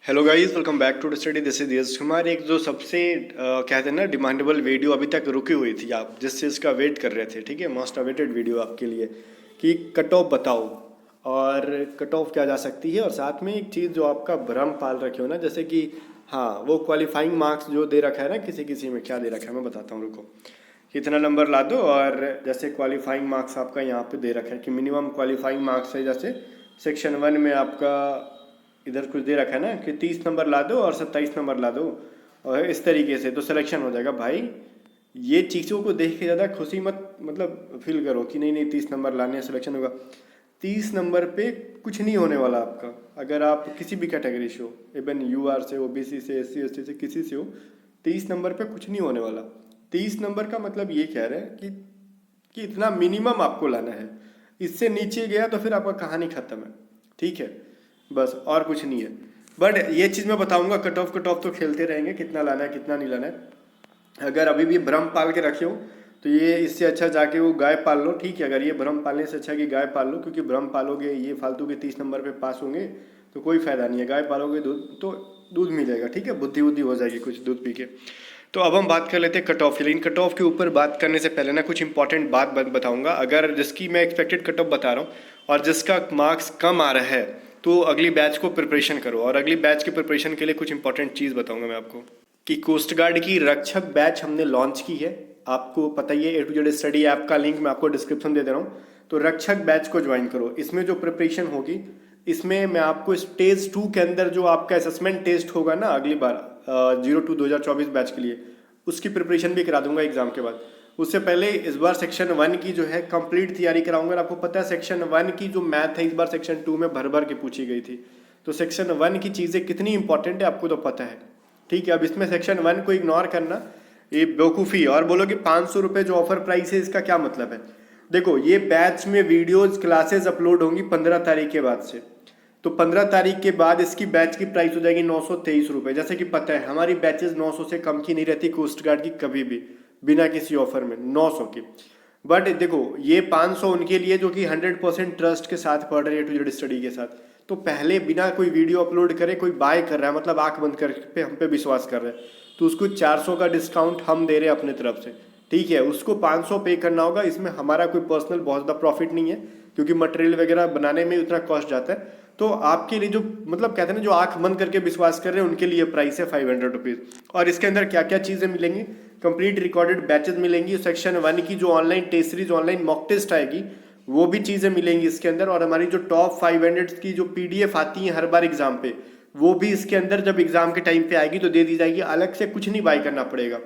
Hello guys, welcome back to study. This is Yash Kumar. एक जो सबसे कहते हैं ना डिमांडेबल वीडियो अभी तक रुकी हुई थी, आप जिस चीज़ का वेट कर रहे थे, ठीक है, मोस्ट अवेटेड वीडियो आपके लिए कि कट ऑफ बताओ और कट ऑफ क्या जा सकती है। और साथ में एक चीज़ जो आपका भ्रम पाल रखे हो ना, जैसे कि हाँ वो क्वालिफाइंग मार्क्स जो दे रखा है ना, किसी किसी में क्या दे रखा है मैं बताता हूँ, रुको। कितना नंबर ला दो, और जैसे क्वालिफाइंग मार्क्स आपका यहाँ पे दे रखा है कि मिनिमम क्वालिफाइंग मार्क्स है, जैसे सेक्शन 1 में आपका इधर कुछ दे रखा है ना कि 30 नंबर ला दो और 27 नंबर ला दो, और इस तरीके से तो सिलेक्शन हो जाएगा। भाई ये चीज़ों को देख के ज़्यादा खुशी मत मतलब फील करो कि नहीं नहीं 30 नंबर लाने सिलेक्शन होगा। 30 नंबर पे कुछ नहीं होने वाला आपका, अगर आप किसी भी कैटेगरी से हो, इवन यूआर से, ओबीसी से, एससी एसटी से, किसी से हो, 30 नंबर पे कुछ नहीं होने वाला। 30 नंबर का मतलब ये कह रहे हैं कि इतना मिनिमम आपको लाना है, इससे नीचे गया तो फिर आपका कहानी खत्म है, ठीक है, बस और कुछ नहीं है। बट ये चीज़ मैं बताऊंगा, कट ऑफ तो खेलते रहेंगे, कितना लाना है कितना नहीं लाना है। अगर अभी भी भ्रम पाल के रखे हो तो ये इससे अच्छा जाके वो गाय पाल लो, ठीक है। अगर ये भ्रम पालने से अच्छा कि गाय पाल लो, क्योंकि भ्रम पालोगे ये फालतू के 30 नंबर पे पास होंगे तो कोई फायदा नहीं है। गाय पालोगे दूध तो दूध मिलेगा, ठीक है, बुद्धि बुद्धि हो जाएगी कुछ दूध पी के। तो अब हम बात कर लेते हैं कट ऑफ की। लेकिन कट ऑफ के ऊपर बात करने से पहले ना कुछ इंपॉर्टेंट बात बताऊंगा। अगर जिसकी मैं एक्सपेक्टेड कट ऑफ बता रहा हूँ और जिसका मार्क्स कम आ रहा है, तो अगली बैच को प्रिपरेशन करो। और अगली बैच के प्रिपरेशन के लिए कुछ इंपॉर्टेंट चीज़ बताऊंगा मैं आपको कि कोस्ट गार्ड की रक्षक बैच हमने लॉन्च की है। आपको पता ही है, ए टू जेड स्टडी ऐप का लिंक मैं आपको डिस्क्रिप्शन दे रहा हूँ, तो रक्षक बैच को ज्वाइन करो। इसमें जो प्रिपरेशन होगी, इसमें मैं आपको स्टेज 2 के अंदर जो आपका असेसमेंट टेस्ट होगा ना अगली बार 02/2024 बैच के लिए, उसकी प्रिपरेशन भी करा दूंगा एग्जाम के बाद। उससे पहले इस बार सेक्शन 1 की जो है कंप्लीट तैयारी कराऊंगा। और आपको पता है सेक्शन 1 की जो मैथ है इस बार सेक्शन 2 में भर भर के पूछी गई थी, तो सेक्शन 1 की चीज़ें कितनी इंपॉर्टेंट है आपको तो पता है, ठीक है। अब इसमें सेक्शन 1 को इग्नोर करना ये बेवकूफ़ी है। और बोलो कि 500 रुपये जो ऑफर प्राइस है, इसका क्या मतलब है? देखो, ये बैच में वीडियोज क्लासेस अपलोड होंगी 15 तारीख के बाद से, तो 15 तारीख के बाद इसकी बैच की प्राइस हो जाएगी 923 रुपये। जैसे कि पता है हमारी बैचेस 900 से कम की नहीं रहती कोस्ट गार्ड की कभी भी, बिना किसी ऑफर में 900 की। बट देखो, ये 500 उनके लिए जो कि 100% ट्रस्ट के साथ पढ़ रहे हैं, टू जेड स्टडी के साथ। तो पहले बिना कोई वीडियो अपलोड करे कोई बाय कर रहा है, मतलब आंख बंद कर पे हम पे विश्वास कर रहे हैं, तो उसको 400 का डिस्काउंट हम दे रहे हैं अपने तरफ से, ठीक है। उसको 500 पे करना होगा। इसमें हमारा कोई पर्सनल बहुत ज़्यादा प्रॉफिट नहीं है, क्योंकि मटेरियल वगैरह बनाने में उतना कॉस्ट जाता है। तो आपके लिए जो मतलब कहते हैं ना, जो आंख बंद करके विश्वास कर रहे हैं, उनके लिए प्राइस है 500 रुपीज़। और इसके अंदर क्या क्या चीज़ें मिलेंगी? कंप्लीट रिकॉर्डेड बैचेस मिलेंगी, सेक्शन 1 की जो online test series, online mock test आएगी, वो भी चीज़ें मिलेंगी इसके अंदर। और हमारी जो टॉप 500 की जो पीडीएफ आती है हर बार एग्जाम पे, वो भी इसके अंदर जब एग्जाम के टाइम पे आएगी तो दे दी जाएगी। अलग से कुछ नहीं बाय करना पड़ेगा।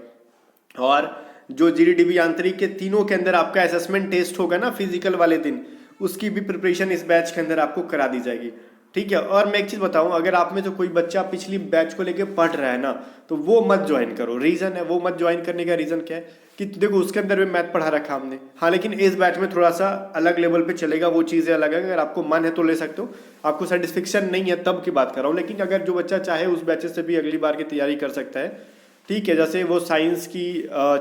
और जो जीडीडीबी आंतरिक के तीनों के अंदर आपका असेसमेंट टेस्ट होगा ना फिजिकल वाले दिन, उसकी भी प्रिपरेशन इस बैच के अंदर आपको करा दी जाएगी, ठीक है। और मैं एक चीज़ बताऊं, अगर आप में जो कोई बच्चा पिछली बैच को लेके पढ़ रहा है ना, तो वो मत ज्वाइन करो। रीज़न है, वो मत ज्वाइन करने का रीज़न क्या है कि देखो उसके अंदर भी मैथ पढ़ा रखा हमने, हाँ, लेकिन इस बैच में थोड़ा सा अलग लेवल पे चलेगा, वो चीज़ें अलग है। अगर आपको मन है तो ले सकते हो, आपको सेटिस्फेक्शन नहीं है तब की बात कर रहा हूँ। लेकिन अगर जो बच्चा चाहे उस बैचेस से भी अगली बार की तैयारी कर सकता है, ठीक है। जैसे वो साइंस की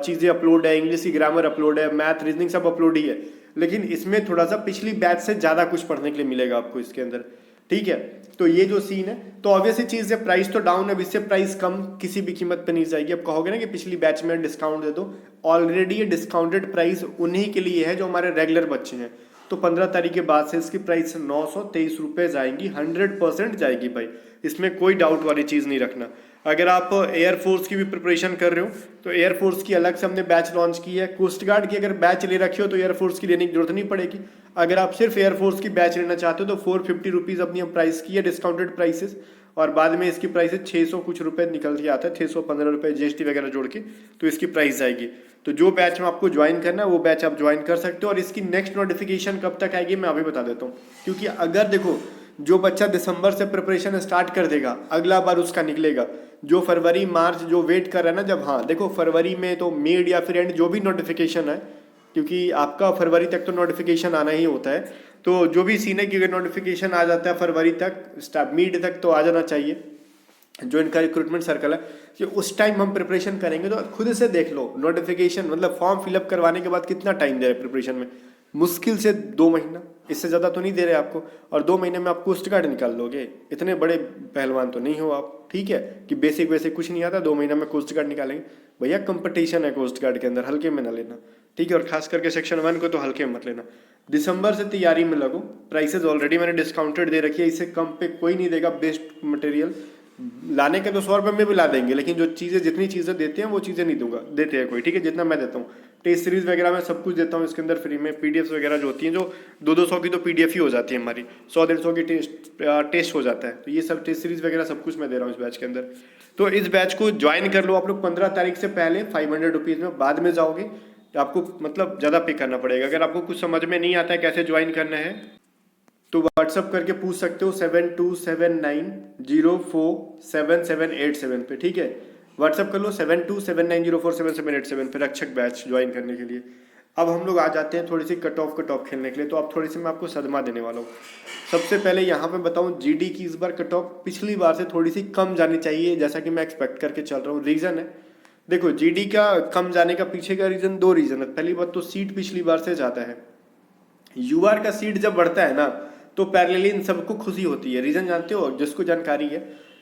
चीज़ें अपलोड है, इंग्लिश की ग्रामर अपलोड है, मैथ रीजनिंग सब अपलोड ही है, लेकिन इसमें थोड़ा सा पिछली बैच से ज़्यादा कुछ पढ़ने के लिए मिलेगा आपको इसके अंदर, ठीक है। तो ये जो सीन है, तो ऑब्वियसली चीज़ है, प्राइस तो डाउन है, अब इससे प्राइस कम किसी भी कीमत पे नहीं जाएगी। अब कहोगे ना कि पिछली बैच में डिस्काउंट दे दो, ऑलरेडी ये डिस्काउंटेड प्राइस उन्हीं के लिए है जो हमारे रेगुलर बच्चे हैं। तो 15 तारीख के बाद से इसकी प्राइस 923 रुपये जाएंगी, 100% जाएगी भाई, इसमें कोई डाउट वाली चीज़ नहीं रखना। अगर आप एयरफोर्स की भी प्रिपरेशन कर रहे हो तो एयरफोर्स की अलग से हमने बैच लॉन्च की है। कोस्ट गार्ड की अगर बैच ले रखी हो तो एयरफोर्स की लेने की जरूरत नहीं पड़ेगी। अगर आप सिर्फ एयरफोर्स की बैच लेना चाहते हो तो 450 रुपीज़ अपनी हम प्राइस की है, डिस्काउंटेड प्राइसेस। और बाद में इसकी प्राइस 600 कुछ रुपये निकल के आता है, 615 रुपये जीएसटी वगैरह जोड़ के, तो इसकी प्राइस जाएगी। तो जो बैच में आपको ज्वाइन करना है वो बैच आप ज्वाइन कर सकते हो। और इसकी नेक्स्ट नोटिफिकेशन कब तक आएगी मैं अभी बता देता हूँ, क्योंकि अगर देखो जो बच्चा दिसंबर से प्रिपरेशन स्टार्ट कर देगा, अगला बार उसका निकलेगा। जो फरवरी मार्च जो वेट कर रहा है ना, जब, हाँ देखो, फरवरी में तो मिड या फिर एंड जो भी नोटिफिकेशन है, क्योंकि आपका फरवरी तक तो नोटिफिकेशन आना ही होता है, तो जो भी सीन है कि अगर नोटिफिकेशन आ जाता है फरवरी तक, मिड तक तो आ जाना चाहिए, जो इनका रिक्रूटमेंट सर्कल है, कि उस टाइम हम प्रिपरेशन करेंगे। तो खुद से देख लो नोटिफिकेशन, मतलब फॉर्म फिलअप करवाने के बाद कितना टाइम दे रहे हैं प्रिपरेशन में, मुश्किल से 2 महीना, इससे ज़्यादा तो नहीं दे रहे आपको, और 2 महीने में आप कोस्ट गार्ड निकाल लोगे। इतने बड़े पहलवान तो नहीं हो आप, ठीक है, कि बेसिक बेसिक कुछ नहीं आता 2 महीना में कोस्ट गार्ड निकालेंगे। भैया कंपटीशन है कोस्ट गार्ड के अंदर, हल्के में ना लेना, ठीक है। और खास करके सेक्शन 1 को तो हल्के में मत लेना। दिसंबर से तैयारी में लगो। प्राइसेस ऑलरेडी मैंने डिस्काउंटेड दे रखी है, इससे कम पे कोई नहीं देगा। बेस्ट मटेरियल लाने के तो 100 रुपये में भी ला देंगे, लेकिन जो चीज़ें जितनी चीज़ें देते हैं वो चीज़ें नहीं दूंगा, देते हैं कोई, ठीक है, जितना मैं देता हूँ। टेस्ट सीरीज वगैरह मैं सब कुछ देता हूँ इसके अंदर फ्री में। पीडीएफ वगैरह जो होती हैं, जो 200-200 की तो पीडीएफ ही हो जाती है हमारी, 100-150 की टेस्ट हो जाता है। तो ये सब टेस्ट सीरीज वगैरह सब कुछ मैं दे रहा हूँ इस बैच के अंदर। तो इस बैच को ज्वाइन कर लो आप लोग 15 तारीख से पहले 500 रुपीज़ में। बाद में जाओगे तो आपको मतलब ज़्यादा पे करना पड़ेगा। अगर आपको कुछ समझ में नहीं आता है कैसे ज्वाइन करना है तो व्हाट्सअप करके पूछ सकते हो 7279047787 पे, ठीक है। व्हाट्सअप कर लो 7279047787 पे रक्षक बैच ज्वाइन करने के लिए। अब हम लोग आ जाते हैं थोड़ी सी कट ऑफ खेलने के लिए। तो अब थोड़ी सी मैं आपको सदमा देने वाला हूँ। सबसे पहले यहाँ पे बताऊँ, जीडी की इस बार कट ऑफ पिछली बार से थोड़ी सी कम जानी चाहिए, जैसा कि मैं एक्सपेक्ट करके चल रहा हूँ। रीज़न है, देखो जीडी का कम जाने का पीछे का रीज़न 2 रीज़न है। पहली बात तो सीट पिछली बार से ज़्यादा है। यूआर का सीट जब बढ़ता है ना तो पैरेलली इन सबको खुशी होती है। रीज़न जानते हो, जिसको जानकारी है,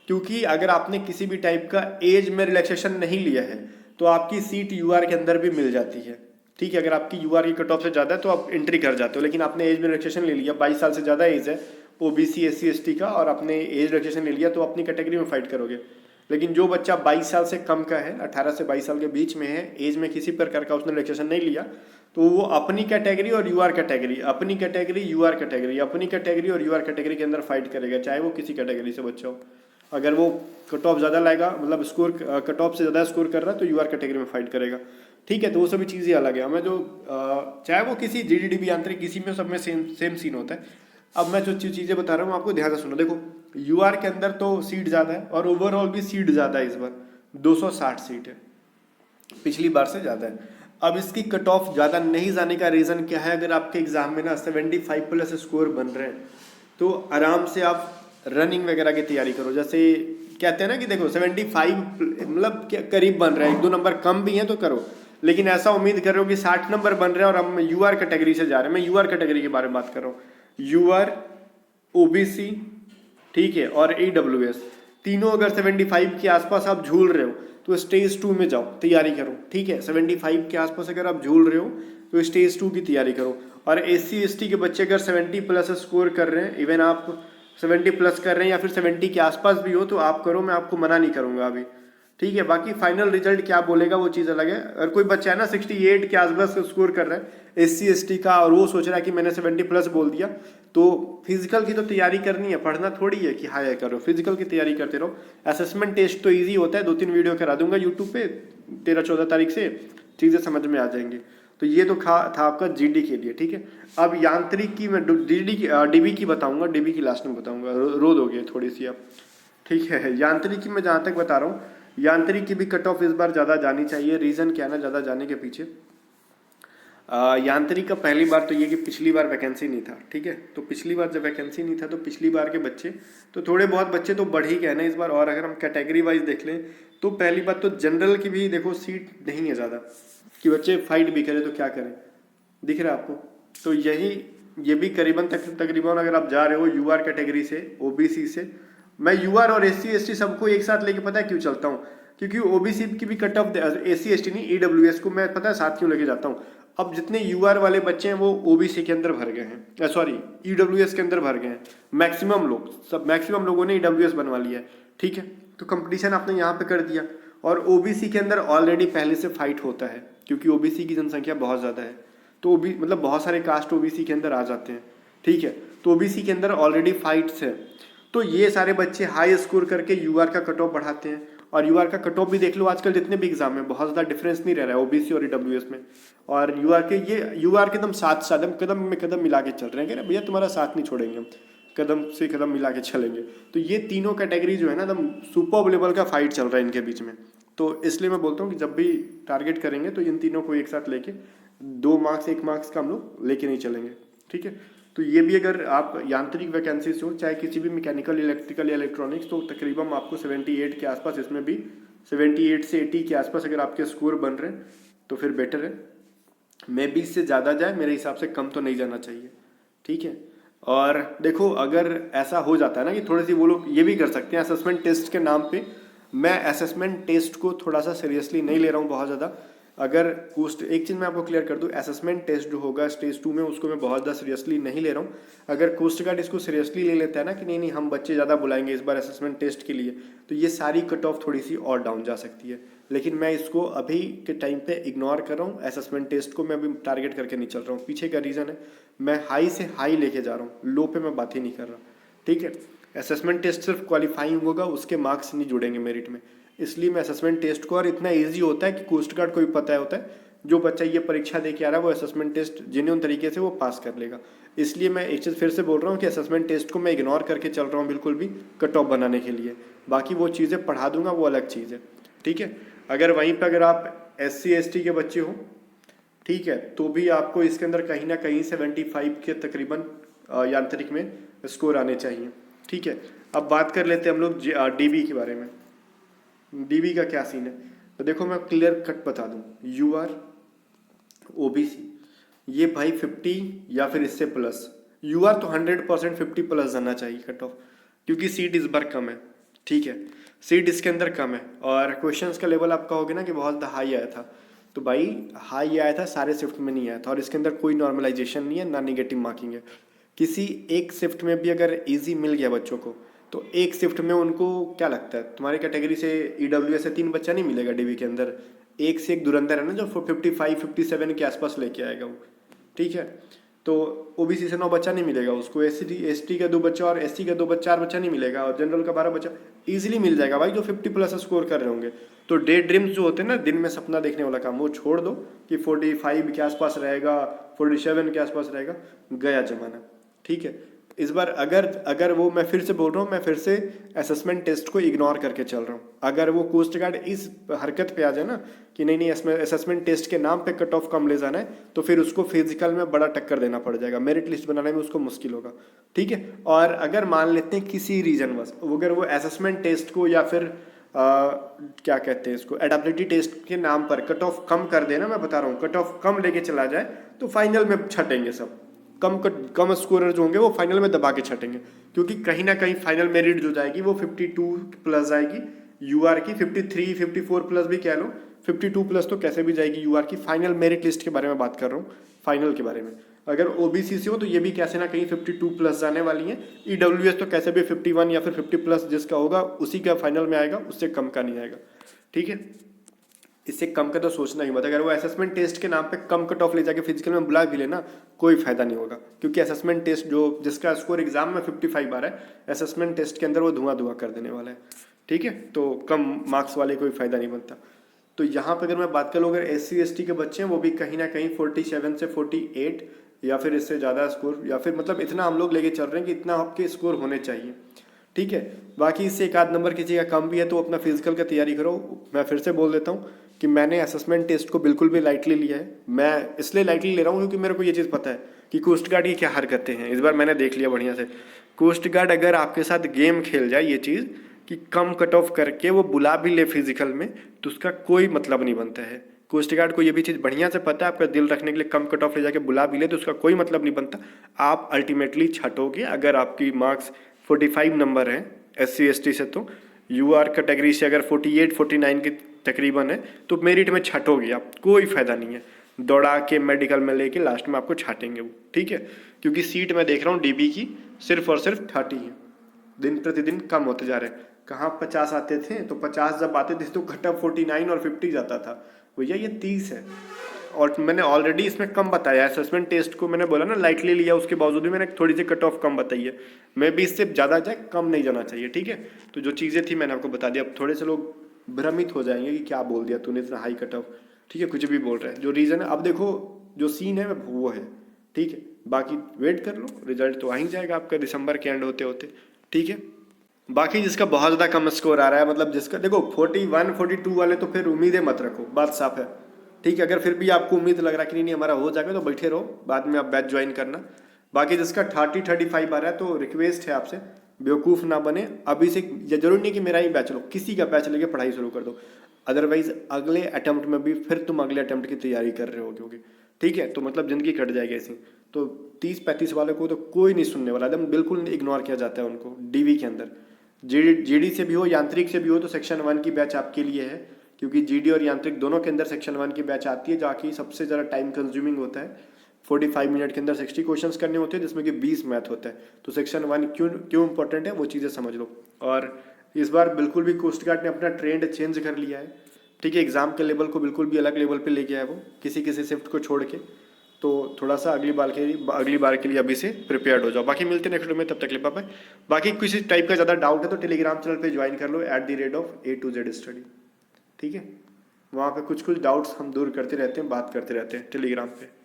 क्योंकि अगर आपने किसी भी टाइप का एज में रिलैक्सेशन नहीं लिया है तो आपकी सीट यूआर के अंदर भी मिल जाती है, ठीक है। अगर आपकी यूआर की कट ऑफ से ज़्यादा है तो आप एंट्री कर जाते हो, लेकिन आपने एज में रिलैक्सेशन ले लिया, 22 साल से ज़्यादा एज है ओबीसी SC ST का, और आपने एज रिलैक्सेशन ले लिया तो अपनी कैटेगरी में फाइट करोगे। लेकिन जो बच्चा 22 साल से कम का है, 18 से 22 साल के बीच में है, एज में किसी प्रकार का उसने रिलैक्सेशन नहीं लिया, तो वो अपनी कैटेगरी और यूआर कैटेगरी, अपनी कैटेगरी यूआर कैटेगरी, अपनी कैटेगरी और यूआर कैटेगरी के अंदर फाइट करेगा, चाहे वो किसी कैटेगरी से बच्चा हो। अगर वो कट ऑफ ज़्यादा लाएगा, मतलब स्कोर कट ऑफ से ज़्यादा स्कोर कर रहा है तो यूआर कैटेगरी में फाइट करेगा, ठीक है। तो वो सभी चीज़ें अलग है। हमें जो चाहे वो किसी जीडीडीबी आंतरिक किसी में, सब में सेम सीन होता है। अब मैं जो चीज़ें बता रहा हूँ आपको ध्यान से सुनो। देखो यूआर के अंदर तो सीट ज़्यादा है और ओवरऑल भी सीट ज़्यादा है। इस बार 260 सीट है, पिछली बार से ज़्यादा है। अब इसकी कट ऑफ ज़्यादा नहीं जाने का रीज़न क्या है? अगर आपके एग्जाम में ना 75+ स्कोर बन रहे हैं तो आराम से आप रनिंग वगैरह की तैयारी करो। जैसे कहते हैं ना कि देखो 75 मतलब करीब बन रहा है, 1-2 नंबर कम भी हैं तो करो, लेकिन ऐसा उम्मीद कर रहे हो कि 60 नंबर बन रहे हैं और हम यूआर कैटेगरी से जा रहे हैं। मैं यूआर कैटेगरी के बारे में बात कर रहा हूँ। यूआर, ओबीसी, ठीक है, और AWS, तीनों अगर 75 के आसपास आप झूल रहे हो तो स्टेज 2 में जाओ, तैयारी करो, ठीक है। 75 के आसपास अगर आप झूल रहे हो तो स्टेज 2 की तैयारी करो। और SC ST के बच्चे अगर 70+ स्कोर कर रहे हैं, इवन आप 70+ कर रहे हैं या फिर 70 के आसपास भी हो तो आप करो, मैं आपको मना नहीं करूंगा अभी, ठीक है। बाकी फाइनल रिजल्ट क्या बोलेगा वो चीज़ अलग है। अगर कोई बच्चा है ना 68 के आसपास स्कोर कर रहा है SC ST का और वो सोच रहा है कि मैंने 70+ बोल दिया, तो फिजिकल की तो तैयारी करनी है, पढ़ना थोड़ी है कि हाँ करो, फिजिकल की तैयारी करते रहो। असेसमेंट टेस्ट तो ईजी होता है, 2-3 वीडियो करा दूंगा यूट्यूब पे 13-14 तारीख से, चीज़ें समझ में आ जाएंगी। तो ये तो था आपका जीडी के लिए, ठीक है। अब यांत्रिक की मैं डीबी की बताऊंगा, डीबी की लास्ट में बताऊंगा, रो दोगे थोड़ी सी आप, ठीक है। यांत्रिक की मैं जहाँ तक बता रहा हूँ, यांत्रिक की भी कट ऑफ इस बार ज़्यादा जानी चाहिए। रीज़न क्या है ना ज़्यादा जाने के पीछे, यांत्रिक का पहली बार तो ये कि पिछली बार वैकेंसी नहीं था, ठीक है। तो पिछली बार जब वैकेंसी नहीं था तो पिछली बार के बच्चे तो थोड़े बहुत बच्चे तो बढ़ ही गए ना इस बार। और अगर हम कैटेगरी वाइज देख लें तो पहली बात तो जनरल की भी देखो सीट नहीं है ज़्यादा कि बच्चे फाइट भी करें, तो क्या करें, दिख रहा है आपको। तो ये भी तकरीबन अगर आप जा रहे हो यूआर कैटेगरी से, ओबीसी से, मैं यूआर और SC ST सबको एक साथ लेके पता है क्यों चलता हूँ, क्योंकि ओबीसी की भी कट ऑफ, SC ST नहीं AWS को मैं पता है साथ क्यों लेके जाता हूँ। अब जितने यूआर वाले बच्चे हैं वो ओबीसी के अंदर भर गए हैं, सॉरी EWS के अंदर भर गए हैं। मैक्सिमम लोगों ने EWS बनवा लिया है, ठीक है। तो कंपटीशन आपने यहाँ पे कर दिया। और ओबीसी के अंदर ऑलरेडी पहले से फाइट होता है क्योंकि ओबीसी की जनसंख्या बहुत ज़्यादा है, तो मतलब बहुत सारे कास्ट ओबीसी के अंदर आ जाते हैं, ठीक है। तो ओबीसी के अंदर ऑलरेडी फाइट्स है। तो ये सारे बच्चे हाई स्कोर करके यूआर का कट ऑफ बढ़ाते हैं। और यूआर का कट ऑफ भी देख लो, आजकल जितने भी एग्जाम में बहुत ज़्यादा डिफरेंस नहीं रह रहा है ओबीसी और EWS में। और यूआर के एकदम साथ कदम में कदम मिला के चल रहे हैं कि भैया तुम्हारा साथ नहीं छोड़ेंगे हम, कदम से कदम मिला के चलेंगे। तो ये तीनों कैटेगरी जो है ना एकदम सुपर लेवल का फाइट चल रहा है इनके बीच में। तो इसलिए मैं बोलता हूँ कि जब भी टारगेट करेंगे तो इन तीनों को एक साथ लेके 2 मार्क्स 1 मार्क्स का हम लोग लेके नहीं चलेंगे, ठीक है। तो ये भी अगर आप यांत्रिक वैकेंसी से हो, चाहे किसी भी मैकेनिकल, इलेक्ट्रिकल या इलेक्ट्रॉनिक्स, तो तकरीबन आपको 78 के आसपास, इसमें भी 78 से 80 के आसपास अगर आपके स्कोर बन रहे हैं तो फिर बेटर है। मे बी इससे ज़्यादा जाए, मेरे हिसाब से कम तो नहीं जाना चाहिए, ठीक है। और देखो अगर ऐसा हो जाता है ना कि थोड़ी सी वो लोग ये भी कर सकते हैं असेसमेंट टेस्ट के नाम पे, मैं असेसमेंट टेस्ट को थोड़ा सा सीरियसली नहीं ले रहा हूँ बहुत ज़्यादा। अगर कोस्ट एक चीज़ मैं आपको क्लियर कर दूँ, असेसमेंट टेस्ट जो होगा स्टेज 2 में उसको मैं बहुत ज़्यादा सीरियसली नहीं ले रहा हूँ। अगर कोस्ट गार्ड इसको सीरियसली ले लेता है ना कि नहीं नहीं हम बच्चे ज़्यादा बुलाएंगे इस बार असेसमेंट टेस्ट के लिए, तो ये सारी कट ऑफ थोड़ी सी और डाउन जा सकती है। लेकिन मैं इसको अभी के टाइम पे इग्नोर कर रहा हूँ, असेसमेंट टेस्ट को मैं अभी टारगेट करके नहीं चल रहा हूँ। पीछे का रीज़न है मैं हाई से हाई लेके जा रहा हूँ, लो पे मैं बात ही नहीं कर रहा, ठीक है। असेसमेंट टेस्ट सिर्फ क्वालिफाइंग होगा, उसके मार्क्स नहीं जुड़ेंगे मेरिट में, इसलिए मैं असेसमेंट टेस्ट को, और इतना ईजी होता है कि कोस्ट गार्ड को भी पता होता है जो बच्चा ये परीक्षा दे के आ रहा है वो असेसमेंट टेस्ट जेन्युइन तरीके से वो पास कर लेगा। इसलिए मैं एक चीज़ फिर से बोल रहा हूँ कि असेसमेंट टेस्ट को मैं इग्नोर करके चल रहा हूँ बिल्कुल भी कट ऑफ बनाने के लिए। बाकी वो चीज़ें पढ़ा दूंगा वो अलग चीज़ है, ठीक है। अगर वहीं पर अगर आप SC ST के बच्चे हो, ठीक है, तो भी आपको इसके अंदर कहीं ना कहीं 75 के तकरीबन यांत्रिक में स्कोर आने चाहिए, ठीक है। अब बात कर लेते हैं हम लोग DB के बारे में। DB का क्या सीन है, तो देखो मैं क्लियर कट बता दूं, यू आर OBC, ये भाई 50 या फिर इससे प्लस, यू आर तो 100% 50 प्लस जाना चाहिए कट ऑफ, क्योंकि सीट इस बार कम है, ठीक है, सीट इसके अंदर कम है। और क्वेश्चंस का लेवल आप कहोगे ना कि बहुत ज़्यादा हाई आया था, तो भाई हाई आया था, सारे शिफ्ट में नहीं आया था, और इसके अंदर कोई नॉर्मलाइजेशन नहीं है ना नेगेटिव मार्किंग है। किसी एक शिफ्ट में भी अगर इजी मिल गया बच्चों को, तो एक शिफ्ट में उनको क्या लगता है तुम्हारी कैटेगरी से EWS से 3 बच्चा नहीं मिलेगा DB के अंदर, एक से एक धुरंधर है ना जो 55 57 के आसपास लेके आएगा वो, ठीक है। तो OBC से 9 बच्चा नहीं मिलेगा उसको, ST का 2 बच्चा और SC का 4 बच्चा नहीं मिलेगा, और जनरल का 12 बच्चा इजीली मिल जाएगा भाई जो 50 प्लस स्कोर कर रहे होंगे। तो डे ड्रीम्स जो होते हैं ना, दिन में सपना देखने वाला काम, वो छोड़ दो कि 45 के आसपास रहेगा, 47 के आसपास रहेगा, गया जमाना, ठीक है। इस बार अगर वो, मैं फिर से बोल रहा हूँ, मैं फिर से असेसमेंट टेस्ट को इग्नोर करके चल रहा हूँ। अगर वो कोस्ट गार्ड इस हरकत पे आ जाए ना कि नहीं नहीं असेसमेंट टेस्ट के नाम पे कट ऑफ कम ले जाना है, तो फिर उसको फिजिकल में बड़ा टक्कर देना पड़ जाएगा, मेरिट लिस्ट बनाने में उसको मुश्किल होगा, ठीक है। और अगर मान लेते हैं किसी रीजन बस अगर वो असेसमेंट टेस्ट को या फिर क्या कहते हैं इसको एडेबिलिटी टेस्ट के नाम पर कट ऑफ कम कर देना, मैं बता रहा हूँ कट ऑफ कम लेके चला जाए, तो फाइनल में छटेंगे सब, कम स्कोरर जो होंगे वो फाइनल में दबा के छटेंगे, क्योंकि कहीं ना कहीं फाइनल मेरिट जो जाएगी वो 52 प्लस जाएगी, यूआर की 53 54 प्लस भी कह लो, 52 प्लस तो कैसे भी जाएगी यूआर की। फाइनल मेरिट लिस्ट के बारे में बात कर रहा हूँ, फाइनल के बारे में। अगर OBC से हो तो ये भी कैसे ना कहीं 52 प्लस जाने वाली है, EWS तो कैसे भी 51 या फिर 50 प्लस जिसका होगा उसी का फाइनल में आएगा, उससे कम का नहीं आएगा, ठीक है। इससे कम का तो सोचना ही मत, अगर वो असेसमेंट टेस्ट के नाम पे कम कट ऑफ ले जाके फिजिकल में बुला भी लेना कोई फायदा नहीं होगा, क्योंकि असेसमेंट टेस्ट जो जिसका स्कोर एग्जाम में 55 आ रहा है, असेसमेंट टेस्ट के अंदर वो धुआं कर देने वाला है, ठीक है। तो कम मार्क्स वाले कोई फायदा नहीं बनता। तो यहाँ पे अगर मैं बात कर लूँ, अगर SC ST के बच्चे हैं वो भी कहीं ना कहीं 47 से 48 या फिर इससे ज़्यादा स्कोर, या फिर मतलब इतना हम लोग लेके चल रहे हैं कि इतना आपके स्कोर होने चाहिए, ठीक है। बाकी इससे एक आध नंबर किसी का कम भी है तो अपना फिजिकल का तैयारी करो। मैं फिर से बोल देता हूँ कि मैंने असेसमेंट टेस्ट को बिल्कुल भी लाइटली लिया है, मैं इसलिए लाइटली ले रहा हूँ क्योंकि मेरे को ये चीज़ पता है कि कोस्ट गार्ड की क्या हरकतें हैं। इस बार मैंने देख लिया बढ़िया से, कोस्ट गार्ड अगर आपके साथ गेम खेल जाए ये चीज़ कि कम कट ऑफ करके वो बुला भी ले फिजिकल में, तो उसका कोई मतलब नहीं बनता है। कोस्ट गार्ड को ये भी चीज़ बढ़िया से पता है, आपका दिल रखने के लिए कम कट ऑफ ले जाके बुला भी ले तो उसका कोई मतलब नहीं बनता, आप अल्टीमेटली छटोगे। अगर आपकी मार्क्स 45 नंबर हैं SC ST से, तो UR कैटेगरी से अगर 48 49 के तकरीबन है तो मेरिट में छटोगे आप, कोई फ़ायदा नहीं है। दौड़ा के मेडिकल में लेके लास्ट में आपको छाटेंगे वो, ठीक है। क्योंकि सीट मैं देख रहा हूँ DB की सिर्फ और सिर्फ 30 है, दिन प्रतिदिन कम होते जा रहे हैं। कहाँ 50 आते थे, तो 50 जब आते थे तो कट ऑफ 49 और 50 जाता था, भैया ये 30 है। और मैंने ऑलरेडी इसमें कम बताया है, असेसमेंट टेस्ट को मैंने बोला ना लाइटली लिया, उसके बावजूद भी मैंने थोड़ी सी कट ऑफ कम बताई है। मैं भी इससे ज़्यादा जाए कम नहीं जाना चाहिए, ठीक है। तो जो चीज़ें थी मैंने आपको बता दिया। अब थोड़े से लोग भ्रमित हो जाएंगे कि क्या बोल दिया तूने इतना हाई कट ऑफ, ठीक है, कुछ भी बोल रहे हैं। जो रीज़न है अब देखो जो सीन है वो है, ठीक है। बाकी वेट कर लो, रिजल्ट तो आ ही जाएगा आपका दिसंबर के एंड होते होते, ठीक है। बाकी जिसका बहुत ज़्यादा कम स्कोर आ रहा है, मतलब जिसका देखो 41 42 वाले तो फिर उम्मीदें मत रखो, बात साफ है, ठीक है। अगर फिर भी आपको उम्मीद लग रहा है कि नहीं हमारा हो जाएगा तो बैठे रहो, बाद में आप बैच ज्वाइन करना। बाकी जिसका 30 35 आ रहा है तो रिक्वेस्ट है आपसे बेवकूफ़ ना बने, अभी से ये जरूरी नहीं कि मेरा ही बैच लो, किसी का बैच लेके पढ़ाई शुरू कर दो। अदरवाइज अगले अटैम्प्ट में भी फिर तुम अगले अटैम्प्ट की तैयारी कर रहे होगे, ठीक है, तो मतलब ज़िंदगी कट जाएगी ऐसी। तो 30-35 वाले को तो कोई नहीं सुनने वाला, एकदम बिल्कुल इग्नोर किया जाता है उनको डीवी के अंदर। जीडी से भी हो, यांत्रिक से भी हो, तो सेक्शन 1 की बैच आपके लिए है, क्योंकि जीडी और यांत्रिक दोनों के अंदर सेक्शन 1 की बैच आती है, जाकि सबसे ज़्यादा टाइम कंज्यूमिंग होता है। 45 मिनट के अंदर 60 क्वेश्चंस करने होते हैं, जिसमें कि 20 मैथ होता है। तो सेक्शन 1 क्यों क्यों इंपॉर्टेंट है वो चीज़ें समझ लो। और इस बार बिल्कुल भी कोस्ट गार्ड ने अपना ट्रेंड चेंज कर लिया है, ठीक है, एग्जाम के लेवल को बिल्कुल भी अलग लेवल पे लेके आया वो, किसी किसी शिफ्ट को छोड़ के। तो थोड़ा सा अगली बार के लिए अभी से प्रिपेयर्ड हो जाओ। बाकी मिलते हैं नेक्स्ट वीडियो में, तब तक के लिए बाय बाय। बाकी किसी टाइप का ज़्यादा डाउट है तो टेलीग्राम चैनल पे ज्वाइन कर लो @A to Z स्टडी, ठीक है। वहाँ पे कुछ डाउट्स हम दूर करते रहते हैं, बात करते रहते हैं टेलीग्राम पे।